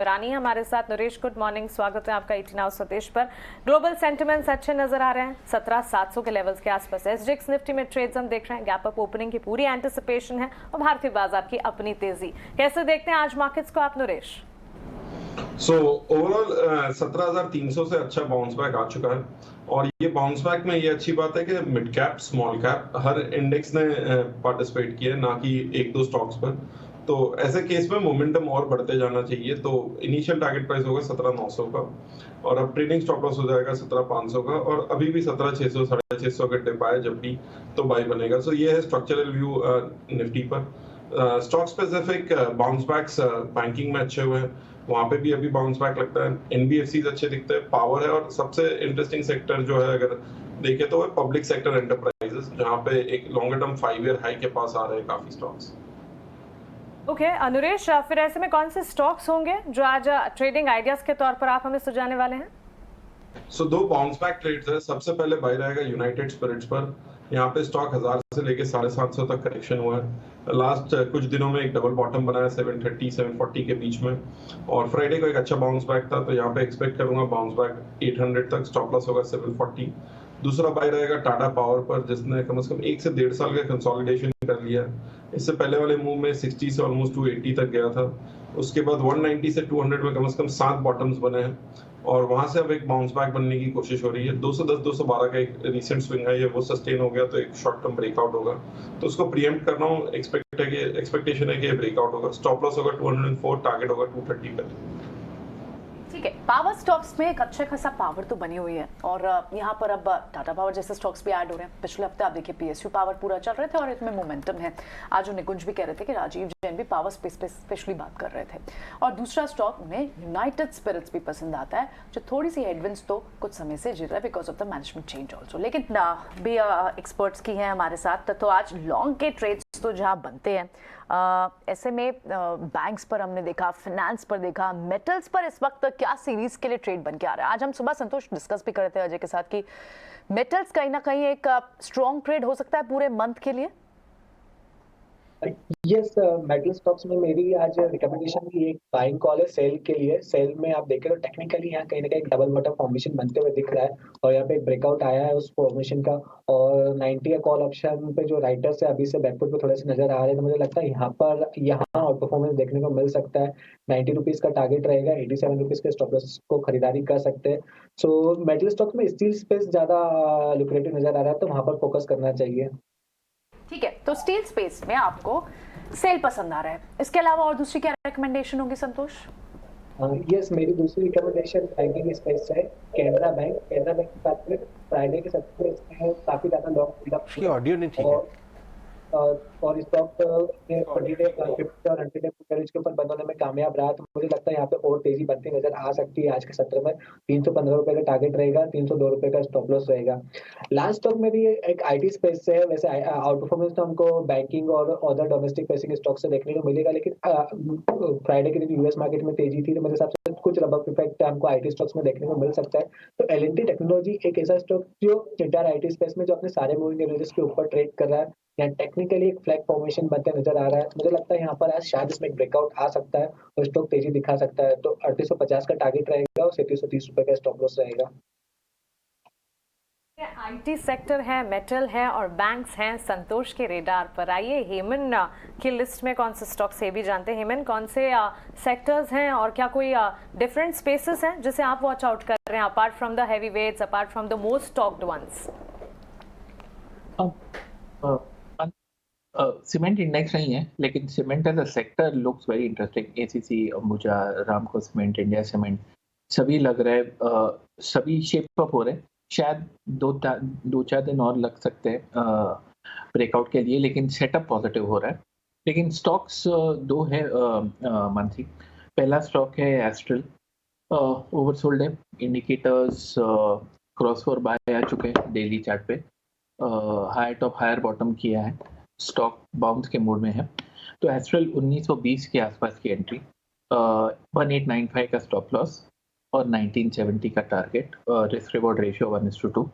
रानी है हमारे साथ। नरेश, गुड मॉर्निंग, स्वागत है आपका 18 आवर्स स्वदेश पर। ग्लोबल सेंटिमेंट्स अच्छे नजर आ रहे हैं, 17,700 के लेवल्स के आसपास। एसजीएक्स निफ्टी में ट्रेड्स हम देख रहे हैं, गैप अप ओपनिंग की पूरी एंटिसिपेशन है और भारतीय बाजार की अपनी तेजी। कैसे देखते हैं आज मार्केट्स को आप नरेश? ओवरऑल 17,300 से अच्छा बाउंस बैक आ चुका है और ये बाउंस बैक में ये अच्छी बात है कि मिड कैप स्मॉल कैप हर इंडेक्स ने पार्टिसिपेट किया है, ना कि एक दो स्टॉक्स पर। तो ऐसे केस में मोमेंटम और बढ़ते जाना चाहिए। तो इनिशियल टारगेट प्राइस होगा 17,900 का और अब ट्रेडिंग स्टॉप लॉस हो जाएगा 17,500 का और अभी भी 17,600 650 के डिप आए जब भी तो बाई बनेगा। सो ये है स्ट्रक्चरल व्यू निफ्टी पर। Stock specific bounce backs banking में अच्छे हुए हैं, वहां पे भी अभी बाउंस बैक लगता है। एनबीएफसी अच्छे दिखते हैं, पावर है और सबसे इंटरेस्टिंग सेक्टर जो है अगर देखे तो है पब्लिक सेक्टर एंटरप्राइजेस, जहां पे एक लॉन्गर टर्म 5 ईयर हाई के पास आ रहे हैं काफी स्टॉक्स। ओके अनुरेश, फिर ऐसे में कौन से स्टॉक्स होंगे जो आज ट्रेडिंग आइडियाज के तौर पर आप हमें सुझाने वाले हैं? दो बाउंस बैक ट्रेड्स है। सबसे पहले बाय रहेगा यूनाइटेड स्पिरिट्स पर। यहाँ पे स्टॉक 1000 से लेके 750 तक करेक्शन हुआ है। लास्ट कुछ दिनों में एक डबल बॉटम बनाया 730 740 के बीच में और फ्राइडे को एक अच्छा बाउंस बैक था, तो यहाँ पे एक्सपेक्ट करूंगा बाउंस बैक 800 तक। स्टॉप लॉस होगा 740। दूसरा बाय रहेगा टाटा पावर पर, जिसने कम से कम 1 से 1.5 साल का कंसोलिडेशन कर लिया। इससे पहले वाले मूव में 60 से ऑलमोस्ट 280 तक गया था। उसके बाद 190 से 200 में कम से कम 7 बॉटम्स बने हैं और वहां से अब एक बाउंस बैक बनने की कोशिश हो रही है। 210 212 का एक रिसेंट स्विंग है, ये वो सस्टेन हो गया तो एक शॉर्ट टर्म ब्रेकआउट होगा। तो उसको प्रीएम्प्ट कर रहा हूँ, एक्सपेक्टेशन है कि ब्रेकआउट होगा। स्टॉप लॉस होगा 204, टारगेट होगा 230 पर। ठीक है, पावर स्टॉक्स में एक अच्छा खासा पावर तो बनी हुई है और यहाँ पर अब टाटा पावर जैसे स्टॉक्स भी ऐड हो रहे हैं। पिछले हफ्ते आप देखिए पीएसयू पावर पूरा चल रहे थे और इसमें मोमेंटम है। आज निकुंज भी कह रहे थे कि राजीव जैन भी पावर स्पेस पे स्पेशली बात कर रहे थे। और दूसरा स्टॉक में यूनाइटेड स्पिरिट्स भी पसंद आता है, जो थोड़ी सी हेडविंड्स तो कुछ समय से झेल रहा है because of the management change also. लेकिन भी एक्सपर्ट्स की हैं हमारे साथ, तो आज लॉन्ग के ट्रेड्स तो जहाँ बनते हैं ऐसे में बैंक्स पर हमने देखा, फाइनेंस पर देखा, मेटल्स पर इस वक्त क्या सीरीज के लिए ट्रेड बन के आ रहा है। आज हम सुबह संतोष डिस्कस भी कर रहे थे अजय के साथ कि मेटल्स कहीं ना कहीं एक स्ट्रॉन्ग ट्रेड हो सकता है पूरे मंथ के लिए। यस, मेटल स्टॉक्स में मेरी आज रिकमेंडेशन की एक बाइंग कॉल है सेल के लिए। सेल में आप देखें तो टेक्निकली यहाँ कहीं ना कहीं डबल बॉटम फॉर्मेशन बनते हुए दिख रहा है और यहाँ पे एक ब्रेकआउट आया है उस फॉर्मेशन का। और 90 कॉल ऑप्शन पे जो राइटर्स है अभी से बैकफुट पे थोड़े से नजर आ रहे हैं, तो मुझे लगता है यहाँ आउट परफॉर्मेंस देखने को मिल सकता है। 90 रुपीज का टारगेट रहेगा, 87 रुपीज के स्टॉप लॉस को खरीदारी कर सकते हैं। सो मेटल स्टॉक्स में स्टील स्पेस ज्यादा लुक्रेटिव नजर आ रहा है, तो वहां पर फोकस करना चाहिए। ठीक है, तो स्टील स्पेस में आपको सेल पसंद आ रहा है, इसके अलावा और दूसरी क्या रिकमेंडेशन होगी संतोष? यस, मेरी दूसरी रिकमेंडेशन बैंकिंग स्पेस है, कैनरा बैंक। कैनरा बैंक की बात करें प्राइडे के सत्र में इसमें काफी ज्यादा लॉन्ग बिल्डअप ऑडियो नहीं ठीक है और स्टॉक 40 डे 50 और 100 डे के ऊपर बंद होने में कामयाब रहा, तो मुझे लगता है यहाँ पे और तेजी बनती नजर आ सकती है। आज के सत्र में 315 रुपए का टारगेट रहेगा, 302 रुपए का स्टॉप लॉस रहेगा। लास्ट स्टॉक में भी एक आईटी स्पेस से है। वैसे आउट परफॉर्मेंस तो हमको बैंकिंग और अदर डोमेस्टिक बेसिक स्टॉक से देखने को मिलेगा, लेकिन फ्राइडे के दिन यूएस मार्केट में तेजी थी, तो मेरे हिसाब से कुछ रबअप इफेक्ट हमको आईटी स्टॉक्स में देखने को मिल सकता है। तो एल&टी टेक्नोलॉजी एक ऐसा स्टॉक जो इंटायर आईटी स्पेस में जो अपने सारे मूविंग एवरेजेस के ऊपर ट्रेड कर रहा है, या टेक्निकली एक फ्लैग फॉर्मेशन बनते नजर आ रहा है। मुझे लगता है यहाँ पर आज शायद इसमें एक ब्रेकआउट आ सकता है और स्टॉक तेजी दिखा सकता है। तो 3850 का टारगेट रहेगा और 3730 रुपए का स्टॉप लॉस रहेगा। आईटी सेक्टर है, मेटल है और बैंक्स हैं संतोष के रेडार पर। आइए हेमन की लिस्ट में कौन से स्टॉक्स है भी जानते हैं। हेमन, कौन से सेक्टर्स हैं और क्या कोई डिफरेंट स्पेसेस हैं जिसे आप वॉच आउट कर रहे हैं apart from the heavy weights, apart from the most stocked ones? Cement index नहीं है, लेकिन cement as a sector looks very interesting. ACC, Ambuja, Ramco cement, India cement, सभी लग रहे हैं, सभी शेप अप हो रहे हैं। शायद दो चार दिन और लग सकते हैं ब्रेकआउट के लिए, लेकिन सेटअप पॉजिटिव हो रहा है। लेकिन स्टॉक्स दो है मंथली। पहला स्टॉक है एस्ट्रल, ओवरसोल्ड है। इंडिकेटर्स क्रॉस फॉर बाय आ चुके हैं डेली चार्ट पे, हायर टॉप हायर बॉटम किया है, स्टॉक बाउंस के मोड में है। तो एस्ट्रल 1920 के आसपास की एंट्री, 1895 का स्टॉप लॉस और 1970 का टारगेट, रिस्क रिवॉर्ड रेशियो 1:2।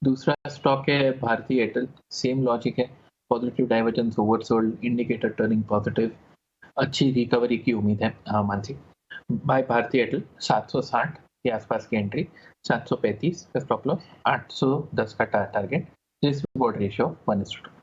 दूसरा स्टॉक है भारती एयरटेल, सेम लॉजिक है, positive divergence, oversold, indicator turning positive, अच्छी रिकवरी की उम्मीद है मंथली। बाय भारती एयरटेल 760 के आसपास की एंट्री, 735 का स्टॉप लॉस, 810 का टारगेट, रिस्क रिवॉर्ड रेशियो 1:2।